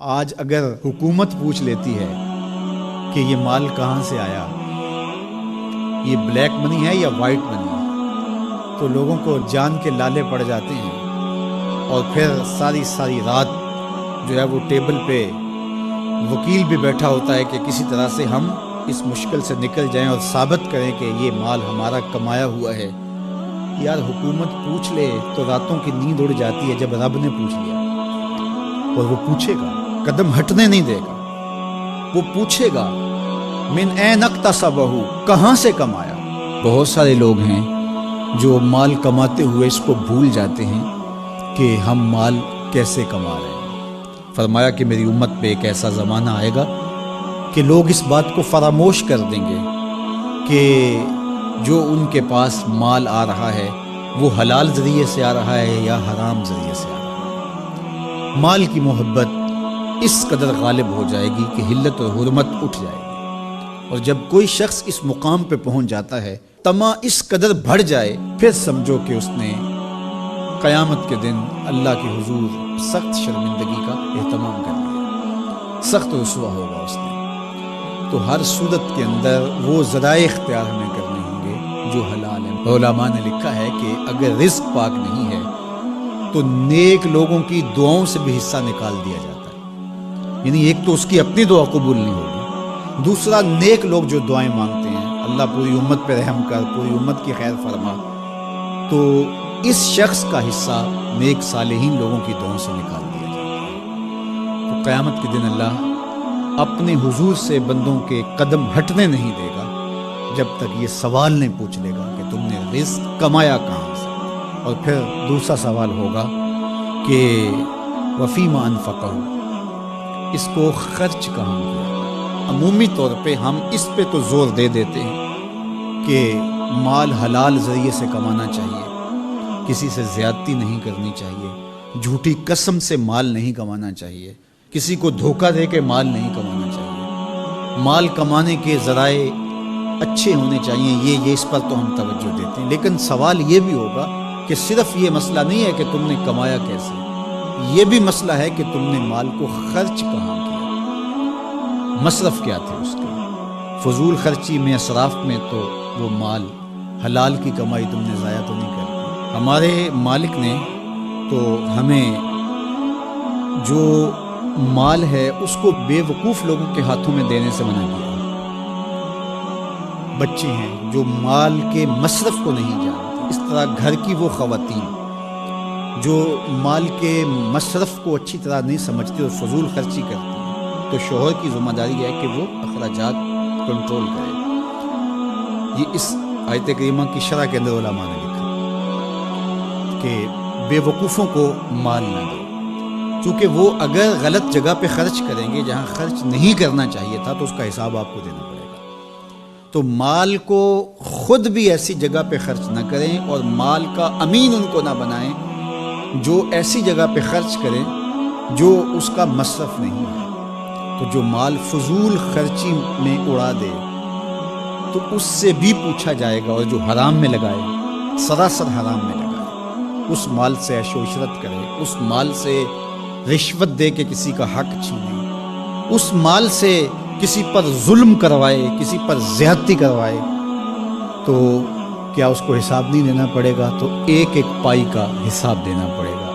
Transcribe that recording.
آج اگر حکومت پوچھ لیتی ہے کہ یہ مال کہاں سے آیا، یہ بلیک منی ہے یا وائٹ منی، تو لوگوں کو جان کے لالے پڑ جاتے ہیں اور پھر ساری رات جو ہے وہ ٹیبل پہ وکیل بھی بیٹھا ہوتا ہے کہ کسی طرح سے ہم اس مشکل سے نکل جائیں اور ثابت کریں کہ یہ مال ہمارا کمایا ہوا ہے۔ یار حکومت پوچھ لے تو راتوں کی نیند اڑ جاتی ہے جب رب نے پوچھ لیا، اور وہ پوچھے گا، قدم ہٹنے نہیں دے گا، وہ پوچھے گا من این اکتسبہ، کہاں سے کمایا۔ بہت سارے لوگ ہیں جو مال کماتے ہوئے اس کو بھول جاتے ہیں کہ ہم مال کیسے کما رہے ہیں۔ فرمایا کہ میری امت پہ ایک ایسا زمانہ آئے گا کہ لوگ اس بات کو فراموش کر دیں گے کہ جو ان کے پاس مال آ رہا ہے وہ حلال ذریعے سے آ رہا ہے یا حرام ذریعے سے آ رہا ہے۔ مال کی محبت اس قدر غالب ہو جائے گی کہ حلت اور حرمت اٹھ جائے گی، اور جب کوئی شخص اس مقام پہ پہنچ جاتا ہے، طمع اس قدر بڑھ جائے، پھر سمجھو کہ اس نے قیامت کے دن اللہ کے حضور سخت شرمندگی کا اہتمام کر لیا، سخت رسوا ہوگا اس نے۔ تو ہر صورت کے اندر وہ ذرائع اختیار ہمیں کرنے ہوں گے جو حلال ہیں۔ علماء نے لکھا ہے کہ اگر رزق پاک نہیں ہے تو نیک لوگوں کی دعاؤں سے بھی حصہ نکال دیا جاتا ہے، یعنی ایک تو اس کی اپنی دعا قبول نہیں ہوگی، دوسرا نیک لوگ جو دعائیں مانگتے ہیں، اللہ پوری امت پہ رحم کر، پوری امت کی خیر فرما، تو اس شخص کا حصہ نیک صالحین لوگوں کی دعاؤں سے نکال دیا جاتا ہے۔ تو قیامت کے دن اللہ اپنے حضور سے بندوں کے قدم ہٹنے نہیں دے گا جب تک یہ سوال نہیں پوچھ لے گا کہ تم نے رزق کمایا کہاں سے۔ اور پھر دوسرا سوال ہوگا کہ وفیما انفقہ، اس کو خرچ کہاں کیا۔ عمومی طور پہ ہم اس پہ تو زور دے دیتے ہیں کہ مال حلال ذریعے سے کمانا چاہیے، کسی سے زیادتی نہیں کرنی چاہیے، جھوٹی قسم سے مال نہیں کمانا چاہیے، کسی کو دھوکہ دے کے مال نہیں کمانا چاہیے، مال کمانے کے ذرائع اچھے ہونے چاہیے، یہ اس پر تو ہم توجہ دیتے ہیں۔ لیکن سوال یہ بھی ہوگا کہ صرف یہ مسئلہ نہیں ہے کہ تم نے کمایا کیسے، یہ بھی مسئلہ ہے کہ تم نے مال کو خرچ کہاں کیا، مصرف کیا تھے اس کے، فضول خرچی میں، اسراف میں تو وہ مال حلال کی کمائی تم نے ضائع تو نہیں کر۔ ہمارے مالک نے تو ہمیں جو مال ہے اس کو بے وقوف لوگوں کے ہاتھوں میں دینے سے منع کیا۔ بچے ہیں جو مال کے مصرف کو نہیں جانتے، اس طرح گھر کی وہ خواتین جو مال کے مصرف کو اچھی طرح نہیں سمجھتے اور فضول خرچی کرتی ہیں، تو شوہر کی ذمہ داری ہے کہ وہ اخراجات کنٹرول کرے۔ یہ اس آیت کریمہ کی شرح کے اندر علماء نے لکھا کہ بے وقوفوں کو مال نہ دو، چونکہ وہ اگر غلط جگہ پہ خرچ کریں گے جہاں خرچ نہیں کرنا چاہیے تھا تو اس کا حساب آپ کو دینا پڑے گا۔ تو مال کو خود بھی ایسی جگہ پہ خرچ نہ کریں، اور مال کا امین ان کو نہ بنائیں جو ایسی جگہ پہ خرچ کریں جو اس کا مصرف نہیں ہے۔ تو جو مال فضول خرچی میں اڑا دے تو اس سے بھی پوچھا جائے گا، اور جو حرام میں لگائے، سراسر حرام میں لگائے، اس مال سے عیش و عشرت کرے، اس مال سے رشوت دے کے کسی کا حق چھینے، اس مال سے کسی پر ظلم کروائے، کسی پر زیادتی کروائے، تو کیا اس کو حساب نہیں دینا پڑے گا؟ تو ایک ایک پائی کا حساب دینا پڑے گا۔